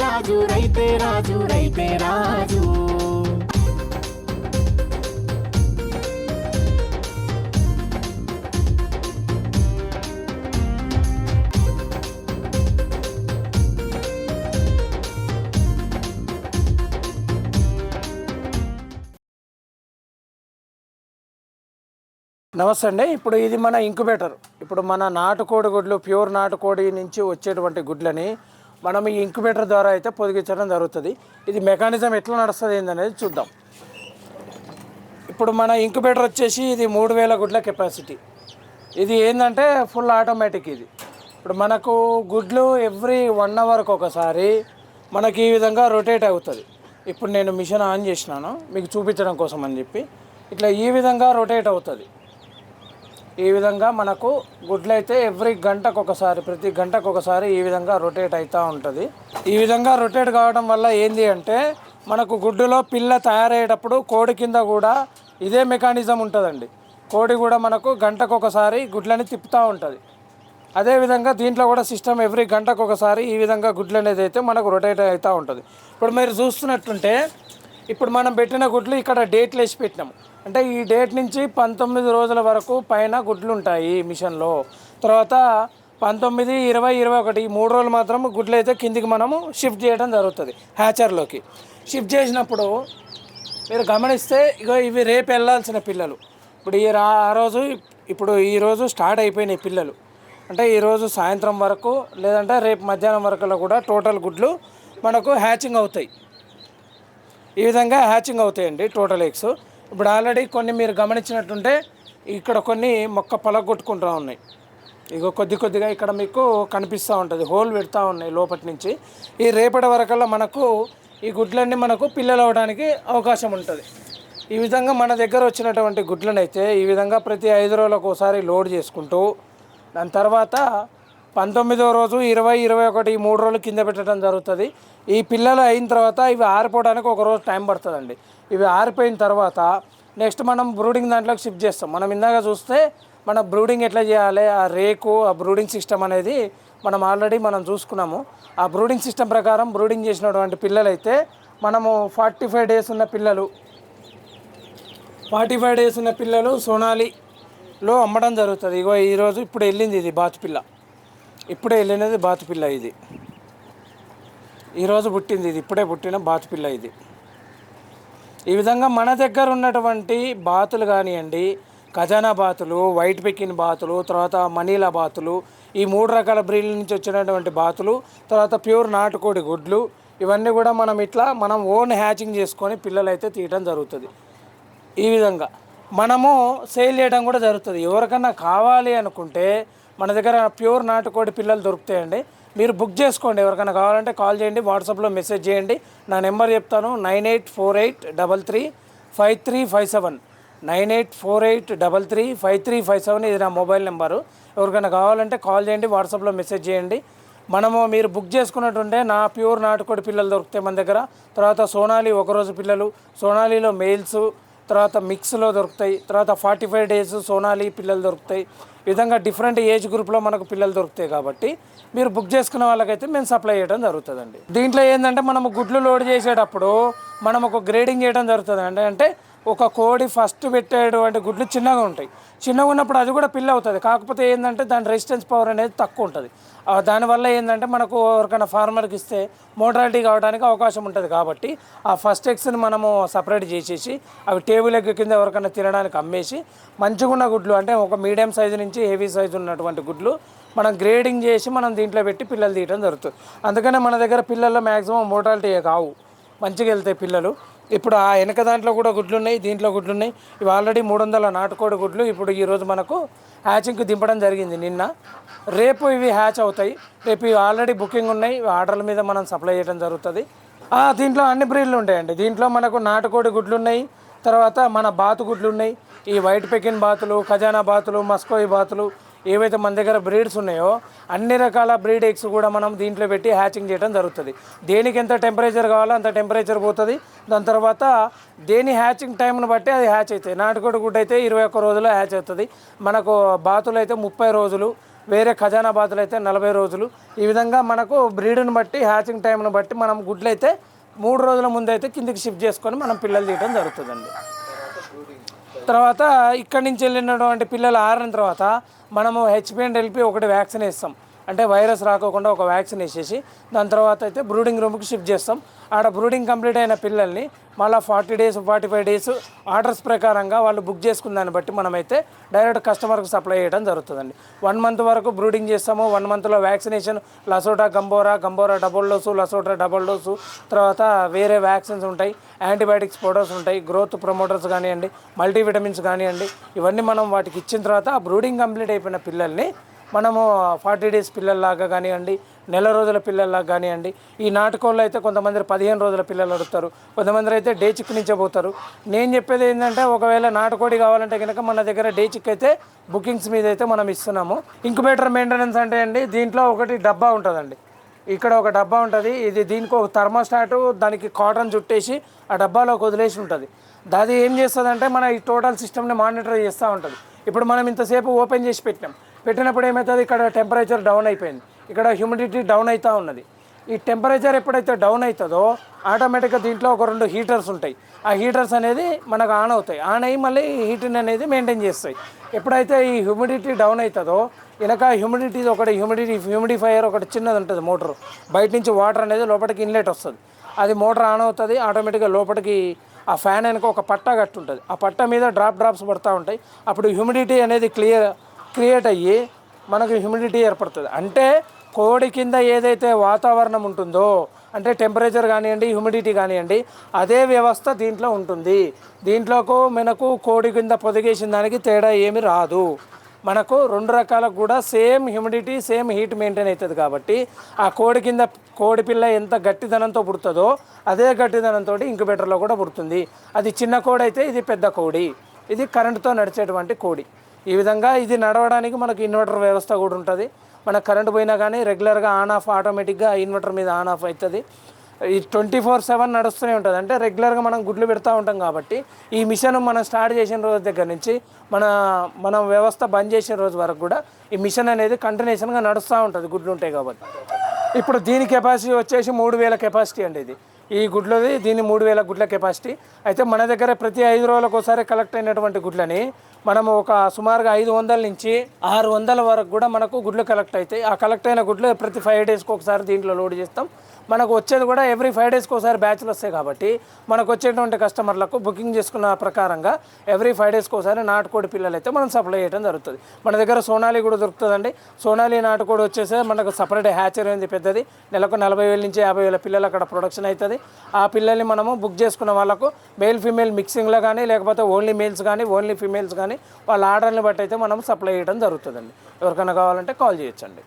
రాజు రైతే రాజు రైతే రాజు. నమస్తే అండి. ఇప్పుడు ఇది మన ఇంక్యుబేటర్. ఇప్పుడు మన నాటుకోడి గుడ్లు, ప్యూర్ నాటుకోడి నుంచి వచ్చేటువంటి గుడ్లని మనం ఈ ఇంక్యుబేటర్ ద్వారా అయితే పొదిగించడం జరుగుతుంది. ఇది మెకానిజం ఎట్లా నడుస్తుంది ఏందనేది చూద్దాం. ఇప్పుడు మన ఇంక్యుబేటర్ వచ్చేసి ఇది 3000 గుడ్ల కెపాసిటీ. ఇది ఏంటంటే ఫుల్ ఆటోమేటిక్. ఇది ఇప్పుడు మనకు గుడ్లు ఎవ్రీ 1 అవర్కి ఒకసారి మనకి ఈ విధంగా రొటేట్ అవుతుంది. ఇప్పుడు నేను మిషన్ ఆన్ చేసినాను మీకు చూపించడం కోసం అని చెప్పి. ఇట్లా ఈ విధంగా రొటేట్ అవుతుంది. ఈ విధంగా మనకు గుడ్లు అయితే ఎవ్రీ గంటకు ఒకసారి, ప్రతి గంటకు ఒకసారి ఈ విధంగా రొటేట్ అవుతూ ఉంటుంది. ఈ విధంగా రొటేట్ కావడం వల్ల ఏంది అంటే మనకు గుడ్డులో పిల్ల తయారయ్యేటప్పుడు కోడి కింద కూడా ఇదే మెకానిజం ఉంటుందండి. కోడి కూడా మనకు గంటకు ఒకసారి గుడ్లని తిప్పుతూ ఉంటుంది. అదేవిధంగా దీంట్లో కూడా సిస్టమ్ ఎవ్రీ గంటకు ఒకసారి ఈ విధంగా గుడ్లు అనేది అయితే మనకు రొటేట్ అవుతూ ఉంటుంది. ఇప్పుడు మీరు చూస్తున్నట్టుంటే ఇప్పుడు మనం పెట్టిన గుడ్లు ఇక్కడ డేట్లు వేసి పెట్టినాము. అంటే ఈ డేట్ నుంచి 19 రోజుల వరకు పైన గుడ్లు ఉంటాయి మిషన్లో. తర్వాత 19, 20, 21 ఈ 3 రోజులు మాత్రం గుడ్లు అయితే కిందికి మనము షిఫ్ట్ చేయడం జరుగుతుంది. హ్యాచర్లోకి షిఫ్ట్ చేసినప్పుడు మీరు గమనిస్తే ఇగో ఇవి రేపు వెళ్ళాల్సిన పిల్లలు. ఇప్పుడు ఇప్పుడు ఈరోజు స్టార్ట్ అయిపోయినాయి పిల్లలు. అంటే ఈరోజు సాయంత్రం వరకు లేదంటే రేపు మధ్యాహ్నం వరకులో కూడా టోటల్ గుడ్లు మనకు హ్యాచింగ్ అవుతాయి. ఈ విధంగా హ్యాచింగ్ అవుతాయండి టోటల్ ఎగ్స్. ఇప్పుడు ఆల్రెడీ కొన్ని మీరు గమనించినట్టుంటే ఇక్కడ కొన్ని మొక్క పలగొట్టుకుంటూ ఉన్నాయి. ఇగో కొద్దిగా ఇక్కడ మీకు కనిపిస్తూ ఉంటుంది, హోల్ పెడతా ఉన్నాయి లోపటి నుంచి. ఈ రేపటి వరకల్లా మనకు ఈ గుడ్లన్నీ మనకు పిల్లలు అవ్వడానికి అవకాశం ఉంటుంది. ఈ విధంగా మన దగ్గర వచ్చినటువంటి గుడ్లను అయితే ఈ విధంగా ప్రతి 5 రోజులకు ఒకసారి లోడ్ చేసుకుంటూ దాని తర్వాత 19వ రోజు, 20, 21 ఈ 3 రోజులు కింద పెట్టడం జరుగుతుంది. ఈ పిల్లలు అయిన తర్వాత ఇవి ఆరిపోవడానికి ఒక రోజు టైం పడుతుందండి. ఇవి ఆరిపోయిన తర్వాత నెక్స్ట్ మనం బ్రూడింగ్ దాంట్లోకి షిఫ్ట్ చేస్తాం. మనం ఇందాక చూస్తే మన బ్రూడింగ్ ఎట్లా చేయాలి, ఆ రేకు, ఆ బ్రూడింగ్ సిస్టమ్ అనేది మనం చూసుకున్నాము. ఆ బ్రూడింగ్ సిస్టమ్ ప్రకారం బ్రూడింగ్ చేసినటువంటి పిల్లలు అయితే మనము 45 డేస్ ఉన్న పిల్లలు సోనాలిలో అమ్మడం జరుగుతుంది. ఇగో ఈరోజు ఇప్పుడు వెళ్ళింది ఇది బాతుపిల్ల. ఇప్పుడే వెళ్ళినది బాతుపిల్ల. ఇది ఈరోజు పుట్టింది. ఇది ఇప్పుడే పుట్టిన బాతుపిల్ల ఇది. ఈ విధంగా మన దగ్గర ఉన్నటువంటి బాతులు కానివ్వండి, ఖజానా బాతులు, వైట్ పెకిన్ బాతులు, తర్వాత మనీలా బాతులు, ఈ 3 రకాల బ్రీడ్ల నుంచి వచ్చినటువంటి బాతులు, తర్వాత ప్యూర్ నాటుకోడి గుడ్లు, ఇవన్నీ కూడా మనం ఓన్ హ్యాచింగ్ చేసుకొని పిల్లలు అయితే తీయడం జరుగుతుంది. ఈ విధంగా మనము సేల్ చేయడం కూడా జరుగుతుంది. ఎవరికన్నా కావాలి అనుకుంటే మన దగ్గర ప్యూర్ నాటుకోడి పిల్లలు దొరుకుతాయండి. మీరు బుక్ చేసుకోండి. ఎవరికైనా కావాలంటే కాల్ చేయండి, వాట్సాప్లో మెసేజ్ చేయండి. నా నెంబర్ చెప్తాను, 9848335357, 9848335357. ఇది నా మొబైల్ నెంబరు. ఎవరికైనా కావాలంటే కాల్ చేయండి, వాట్సాప్లో మెసేజ్ చేయండి. మీరు బుక్ చేసుకున్నట్టుంటే నా ప్యూర్ నాటుకోడి పిల్లలు దొరుకుతాయి మన దగ్గర. తర్వాత సోనాలి ఒకరోజు పిల్లలు, సోనాలిలో మెయిల్స్, తర్వాత మిక్స్లో దొరుకుతాయి, తర్వాత 45 డేస్ సోనాలి పిల్లలు దొరుకుతాయి. ఈ విధంగా డిఫరెంట్ ఏజ్ గ్రూప్లో మనకు పిల్లలు దొరుకుతాయి. కాబట్టి మీరు బుక్ చేసుకున్న వాళ్ళకైతే మేము సప్లై చేయడం జరుగుతుందండి. దీంట్లో ఏంటంటే మనము గుడ్లు లోడ్ చేసేటప్పుడు మనం ఒక గ్రేడింగ్ చేయడం జరుగుతుంది. అంటే ఒక కోడి ఫస్ట్ పెట్టేటువంటి గుడ్లు చిన్నగా ఉంటాయి. చిన్నగా ఉన్నప్పుడు అది కూడా పిల్ల అవుతుంది. కాకపోతే ఏంటంటే దాని రెసిస్టెన్స్ పవర్ అనేది తక్కువ ఉంటుంది. దానివల్ల ఏంటంటే మనకు ఎవరికైనా ఫార్మర్కి ఇస్తే మోటాలిటీ కావడానికి అవకాశం ఉంటుంది. కాబట్టి ఆ ఫస్ట్ ఎగ్స్ని మనము సపరేట్ చేసేసి అవి టేబుల్ ఎగ్ కింద ఎవరికైనా తినడానికి అమ్మేసి మంచిగా ఉన్న గుడ్లు, అంటే ఒక మీడియం సైజు నుంచి హెవీ సైజు ఉన్నటువంటి గుడ్లు మనం గ్రేడింగ్ చేసి మనం దీంట్లో పెట్టి పిల్లలు తీయడం జరుగుతుంది. అందుకనే మన దగ్గర పిల్లల్లో మ్యాక్సిమం మోటాలిటీ కావు, మంచిగా వెళ్తాయి పిల్లలు. ఇప్పుడు ఆ వెనక దాంట్లో కూడా గుడ్లు ఉన్నాయి, దీంట్లో గుడ్లు ఉన్నాయి. ఇవి ఆల్రెడీ 300 నాటుకోడి గుడ్లు ఇప్పుడు ఈరోజు మనకు హ్యాచింగ్కి దింపడం జరిగింది నిన్న. రేపు ఇవి హ్యాచ్ అవుతాయి. రేపు ఇవి ఆల్రెడీ బుకింగ్ ఉన్నాయి, ఆర్డర్ల మీద మనం సప్లై చేయడం జరుగుతుంది. దీంట్లో అన్ని బ్రీడ్లు ఉంటాయండి. దీంట్లో మనకు నాటుకోడి గుడ్లు ఉన్నాయి, తర్వాత మన బాతు గుడ్లు ఉన్నాయి. ఈ వైట్ పెకిన్ బాతులు, ఖజానా బాతులు, మస్కోయి బాతులు, ఏవైతే మన దగ్గర బ్రీడ్స్ ఉన్నాయో అన్ని రకాల బ్రీడ్ ఎగ్స్ కూడా మనం దీంట్లో పెట్టి హ్యాచింగ్ చేయడం జరుగుతుంది. దేనికి ఎంత టెంపరేచర్ కావాలో అంత టెంపరేచర్ పోతుంది. దాని తర్వాత దేని హ్యాచింగ్ టైంను బట్టి అది హ్యాచ్ అవుతాయి. నాటుకోడి గుడ్డు అయితే 21 రోజుల్లో హ్యాచ్ అవుతుంది. మనకు బాతులు అయితే 30 రోజులు, వేరే ఖజానాబాద్లో అయితే 40 రోజులు. ఈ విధంగా మనకు బ్రీడ్ని బట్టి హ్యాచింగ్ టైంను బట్టి మనం గుడ్లు అయితే 3 రోజుల ముందు అయితే కిందికి షిఫ్ట్ చేసుకొని మనం పిల్లలు తీయడం జరుగుతుందండి. తర్వాత ఇక్కడి నుంచి వెళ్ళినటువంటి పిల్లలు ఆరిన తర్వాత మనము HPV ఒకటి వ్యాక్సిన్ వేస్తాం. అంటే వైరస్ రాకోకుండా ఒక వ్యాక్సిన్ వేసేసి దాని తర్వాత అయితే బ్రూడింగ్ రూమ్కి షిఫ్ట్ చేస్తాం. ఆడ బ్రూడింగ్ కంప్లీట్ అయిన పిల్లల్ని మళ్ళీ 40 డేస్ 45 డేస్ ఆర్డర్స్ ప్రకారంగా వాళ్ళు బుక్ చేసుకున్న దాన్ని బట్టి మనమైతే డైరెక్ట్ కస్టమర్కి సప్లై చేయడం జరుగుతుందండి. 1 మంత్ వరకు బ్రూడింగ్ చేస్తాము. 1 మంత్లో vaccination లసోటా Gumboro double dose, లసోటా double dose, తర్వాత వేరే వ్యాక్సిన్స్ ఉంటాయి, యాంటీబయాటిక్స్ పౌడర్స్ ఉంటాయి, గ్రోత్ ప్రమోటర్స్ కానివ్వండి, మల్టీవిటమిన్స్ కానివ్వండి, ఇవన్నీ మనం వాటికి ఇచ్చిన తర్వాత ఆ బ్రూడింగ్ కంప్లీట్ అయిపోయిన పిల్లల్ని మనము 40 డేస్ పిల్లల్లాగా కానివ్వండి, నెల రోజుల పిల్లల్లాగా కానివ్వండి. ఈ నాటుకోళ్ళు అయితే కొంతమంది 15 రోజుల పిల్లలు అడుగుతారు, కొంతమంది అయితే డే చిక్ నుంచే పోతారు. నేను చెప్పేది ఏంటంటే ఒకవేళ నాటుకోడి కావాలంటే కనుక మన దగ్గర డే చిక్ అయితే బుకింగ్స్ మీద అయితే మనం ఇస్తున్నాము. ఇంక్యుబేటర్ మెయింటెనెన్స్ అంటే అండి, దీంట్లో ఒకటి డబ్బా ఉంటుందండి. ఇక్కడ ఒక డబ్బా ఉంటుంది. ఇది దీనికి ఒక థర్మోస్టాటు, దానికి కాటన్ చుట్టేసి ఆ డబ్బాలోకి వదిలేసి ఉంటుంది. అది ఏం చేస్తుందంటే మన ఈ టోటల్ సిస్టమ్ని మానిటర్ చేస్తూ ఉంటుంది. ఇప్పుడు మనం ఇంతసేపు ఓపెన్ చేసి పెట్టినప్పుడు ఏమవుతుంది, ఇక్కడ టెంపరేచర్ డౌన్ అయిపోయింది, ఇక్కడ హ్యూమిడిటీ డౌన్ అవుతూ ఉన్నది. ఈ టెంపరేచర్ ఎప్పుడైతే డౌన్ అవుతుందో ఆటోమేటిక్గా దీంట్లో ఒక 2 హీటర్స్ ఉంటాయి. ఆ హీటర్స్ అనేది మనకు ఆన్ అవుతాయి. ఆన్ అయ్యి మళ్ళీ హీట్ని అనేది మెయింటైన్ చేస్తాయి. ఎప్పుడైతే ఈ హ్యూమిడిటీ డౌన్ అవుతుందో వెనక హ్యూమిడిఫైయర్ ఒకటి చిన్నది ఉంటుంది మోటార్, బయట నుంచి వాటర్ అనేది లోపలికి ఇన్లెట్ వస్తుంది. అది మోటార్ ఆన్ అవుతుంది. ఆటోమేటిక్గా లోపలికి ఆ ఫ్యాన్ వెనక ఒక పట్ట గట్టి ఉంటుంది. ఆ పట్ట మీద డ్రాప్స్ పడుతూ ఉంటాయి. అప్పుడు హ్యూమిడిటీ అనేది క్రియేట్ అయ్యి మనకు హ్యూమిడిటీ ఏర్పడుతుంది. అంటే కోడి కింద ఏదైతే వాతావరణం ఉంటుందో, అంటే టెంపరేచర్ కానివ్వండి, హ్యూమిడిటీ కానివ్వండి, అదే వ్యవస్థ దీంట్లో ఉంటుంది. దీంట్లోకి మనకు కోడి కింద పొదిగేసిన దానికి తేడా ఏమి రాదు. మనకు 2 రకాలకు కూడా same humidity, same heat maintain అవుతుంది. కాబట్టి ఆ కోడి కింద కోడి పిల్ల ఎంత గట్టిదనంతో పుడుతుందో అదే గట్టిదనంతో ఇంక్యుబేటర్లో కూడా పుడుతుంది. అది చిన్న కోడి అయితే ఇది పెద్ద కోడి, ఇది కరెంటుతో నడిచేటువంటి కోడి. ఈ విధంగా ఇది నడవడానికి మనకు ఇన్వర్టర్ వ్యవస్థ కూడా ఉంటుంది. మనకు కరెంటు పోయినా కానీ రెగ్యులర్గా ఆన్ ఆఫ్ ఆటోమేటిక్గా ఇన్వర్టర్ మీద ఆన్ ఆఫ్ అవుతుంది. ఈ 24/7 నడుస్తూనే ఉంటుంది. అంటే రెగ్యులర్గా మనం గుడ్లు పెడతా ఉంటాం కాబట్టి ఈ మిషన్ మనం స్టార్ట్ చేసిన రోజు దగ్గర నుంచి మన వ్యవస్థ బంద్ చేసిన రోజు వరకు కూడా ఈ మిషన్ అనేది కంటిన్యూషన్గా నడుస్తూ ఉంటుంది, గుడ్లు ఉంటాయి కాబట్టి. ఇప్పుడు దీని కెపాసిటీ వచ్చేసి 3000 కెపాసిటీ అండి. ఈ గుడ్లది దీని 3000 గుడ్ల కెపాసిటీ. అయితే మన దగ్గర ప్రతి 5 రోజులకు ఒకసారి కలెక్ట్ అయినటువంటి గుడ్లని మనము ఒక సుమారుగా 500 నుంచి 600 వరకు కూడా మనకు గుడ్లు కలెక్ట్ అవుతాయి. ఆ కలెక్ట్ అయిన గుడ్లు ప్రతి 5 డేస్కి ఒకసారి దీంట్లో లోడ్ చేస్తాం. మనకు వచ్చేది కూడా ఎవ్రీ 5 డేస్కి ఒకసారి బ్యాచ్లు వస్తాయి కాబట్టి మనకు వచ్చేటువంటి కస్టమర్లకు బుకింగ్ చేసుకున్న ప్రకారంగా ఎవ్రీ 5 డేస్కి ఒకసారి నాటుకోడి పిల్లలు అయితే మనం సప్లై చేయడం జరుగుతుంది. మన దగ్గర సోనాలి కూడా దొరుకుతుందండి. సోనాలి నాటుకోడి వచ్చేసి మనకు సపరేట్ హ్యాచరీ ఉంది పెద్దది. నెలకు 40,000 నుంచి 50,000 పిల్లలు అక్కడ ప్రొడక్షన్ అవుతుంది. ఆ పిల్లల్ని మనము బుక్ చేసుకున్న వాళ్ళకు మేల్ ఫీమేల్ మిక్సింగ్లో కానీ, లేకపోతే ఓన్లీ మేల్స్ కానీ ఓన్లీ ఫీమేల్స్ కానీ వాళ్ళ ఆర్డర్ని బట్టి అయితే మనం సప్లై చేయడం జరుగుతుందండి. ఎవరికైనా కావాలంటే కాల్ చేయొచ్చండి.